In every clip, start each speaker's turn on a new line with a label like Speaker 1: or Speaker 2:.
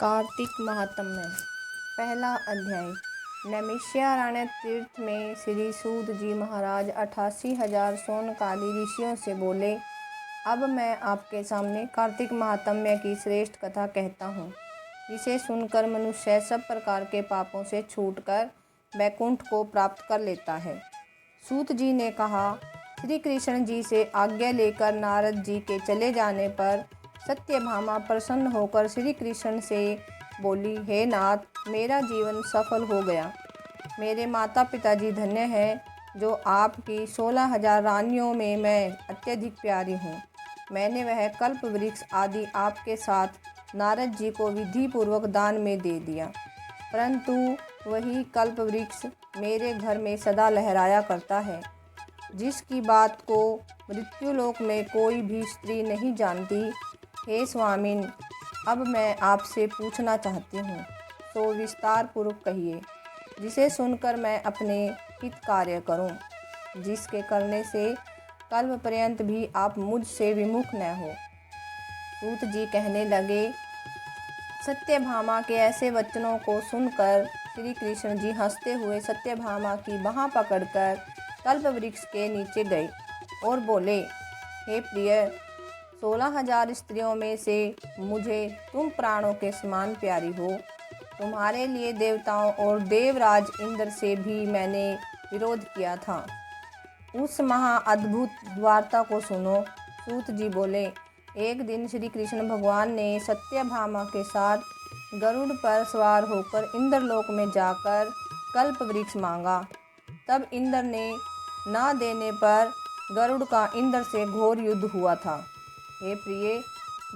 Speaker 1: कार्तिक महात्म्य। पहला अध्याय। नैमिषारण्य तीर्थ में श्री सूत जी महाराज 88,000 सोनकाली ऋषियों से बोले, अब मैं आपके सामने कार्तिक महात्म्य की श्रेष्ठ कथा कहता हूँ, जिसे सुनकर मनुष्य सब प्रकार के पापों से छूटकर वैकुंठ को प्राप्त कर लेता है। सूत जी ने कहा, श्री कृष्ण जी से आज्ञा लेकर नारद जी के चले जाने पर सत्यभामा प्रसन्न होकर श्री कृष्ण से बोली, हे नाथ, मेरा जीवन सफल हो गया। मेरे माता पिताजी धन्य हैं, जो आपकी 16,000 रानियों में मैं अत्यधिक प्यारी हूँ। मैंने वह कल्प वृक्ष आदि आपके साथ नारद जी को विधि पूर्वक दान में दे दिया, परंतु वही कल्प वृक्ष मेरे घर में सदा लहराया करता है, जिसकी बात को मृत्युलोक में कोई भी स्त्री नहीं जानती। हे स्वामिन, अब मैं आपसे पूछना चाहती हूँ, तो विस्तार पूर्वक कहिए, जिसे सुनकर मैं अपने हित कार्य करूँ, जिसके करने से कल्प पर्यंत भी आप मुझसे विमुख न हो। सूत जी कहने लगे, सत्यभामा के ऐसे वचनों को सुनकर श्री कृष्ण जी हंसते हुए सत्यभामा की बाँह पकड़कर कल्प वृक्ष के नीचे गए और बोले, हे प्रिय, 16,000 स्त्रियों में से मुझे तुम प्राणों के समान प्यारी हो। तुम्हारे लिए देवताओं और देवराज इंद्र से भी मैंने विरोध किया था। उस महा अद्भुत वार्ता को सुनो। सूत जी बोले, एक दिन श्री कृष्ण भगवान ने सत्यभामा के साथ गरुड़ पर सवार होकर इंद्रलोक में जाकर कल्प वृक्ष मांगा। तब इंद्र ने ना देने पर गरुड़ का इंद्र से घोर युद्ध हुआ था। हे प्रिय,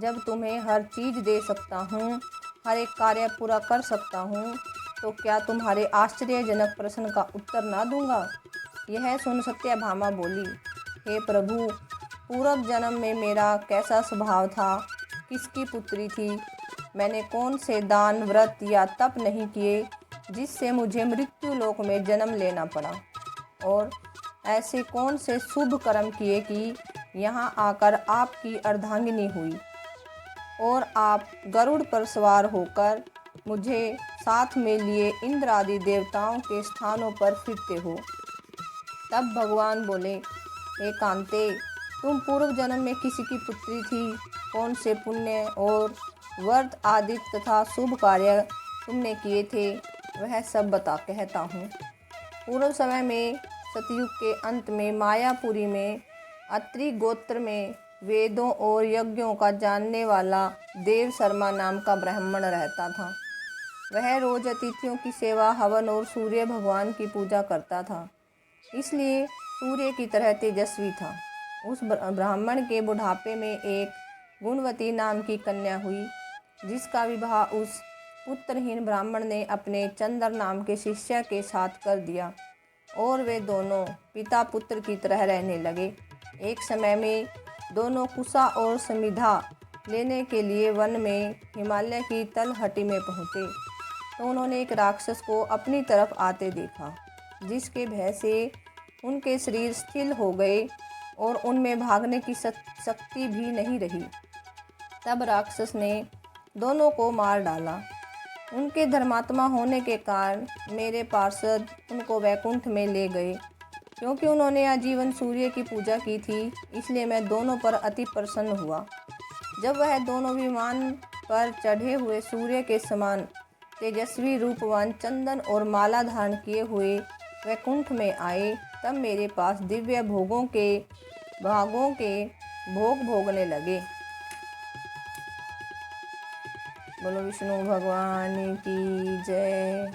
Speaker 1: जब तुम्हें हर चीज़ दे सकता हूँ, हर एक कार्य पूरा कर सकता हूँ, तो क्या तुम्हारे आश्चर्यजनक प्रश्न का उत्तर ना दूंगा? यह सुन सत्यभामा बोली, हे प्रभु, पूर्व जन्म में मेरा कैसा स्वभाव था, किसकी पुत्री थी, मैंने कौन से दान, व्रत या तप नहीं किए जिससे मुझे मृत्यु लोक में जन्म लेना पड़ा, और ऐसे कौन से शुभ कर्म किए कि यहाँ आकर आपकी अर्धांगिनी हुई और आप गरुड़ पर सवार होकर मुझे साथ में लिए इंद्र आदि देवताओं के स्थानों पर फिरते हो। तब भगवान बोले, हे कांते, तुम पूर्व जन्म में किसी की पुत्री थी, कौन से पुण्य और व्रत आदि तथा शुभ कार्य तुमने किए थे, वह सब बता कहता हूँ। पूर्व समय में सतयुग के अंत में मायापुरी में अत्रि गोत्र में वेदों और यज्ञों का जानने वाला देव शर्मा नाम का ब्राह्मण रहता था। वह रोज अतिथियों की सेवा, हवन और सूर्य भगवान की पूजा करता था, इसलिए सूर्य की तरह तेजस्वी था। उस ब्राह्मण के बुढ़ापे में एक गुणवती नाम की कन्या हुई, जिसका विवाह उस पुत्रहीन ब्राह्मण ने अपने चंद्र नाम के शिष्य के साथ कर दिया और वे दोनों पिता पुत्र की तरह रहने लगे। एक समय में दोनों कुशा और समिधा लेने के लिए वन में हिमालय की तलहटी में पहुँचे, तो उन्होंने एक राक्षस को अपनी तरफ आते देखा, जिसके भय से उनके शरीर स्थिर हो गए और उनमें भागने की शक्ति भी नहीं रही। तब राक्षस ने दोनों को मार डाला। उनके धर्मात्मा होने के कारण मेरे पार्षद उनको वैकुंठ में ले गए। क्योंकि उन्होंने आजीवन सूर्य की पूजा की थी, इसलिए मैं दोनों पर अति प्रसन्न हुआ। जब वह दोनों विमान पर चढ़े हुए सूर्य के समान तेजस्वी रूपवान चंदन और माला धारण किए हुए वैकुंठ में आए, तब मेरे पास दिव्य भोगों के भोग भोगने लगे। बोलो विष्णु भगवान की जय।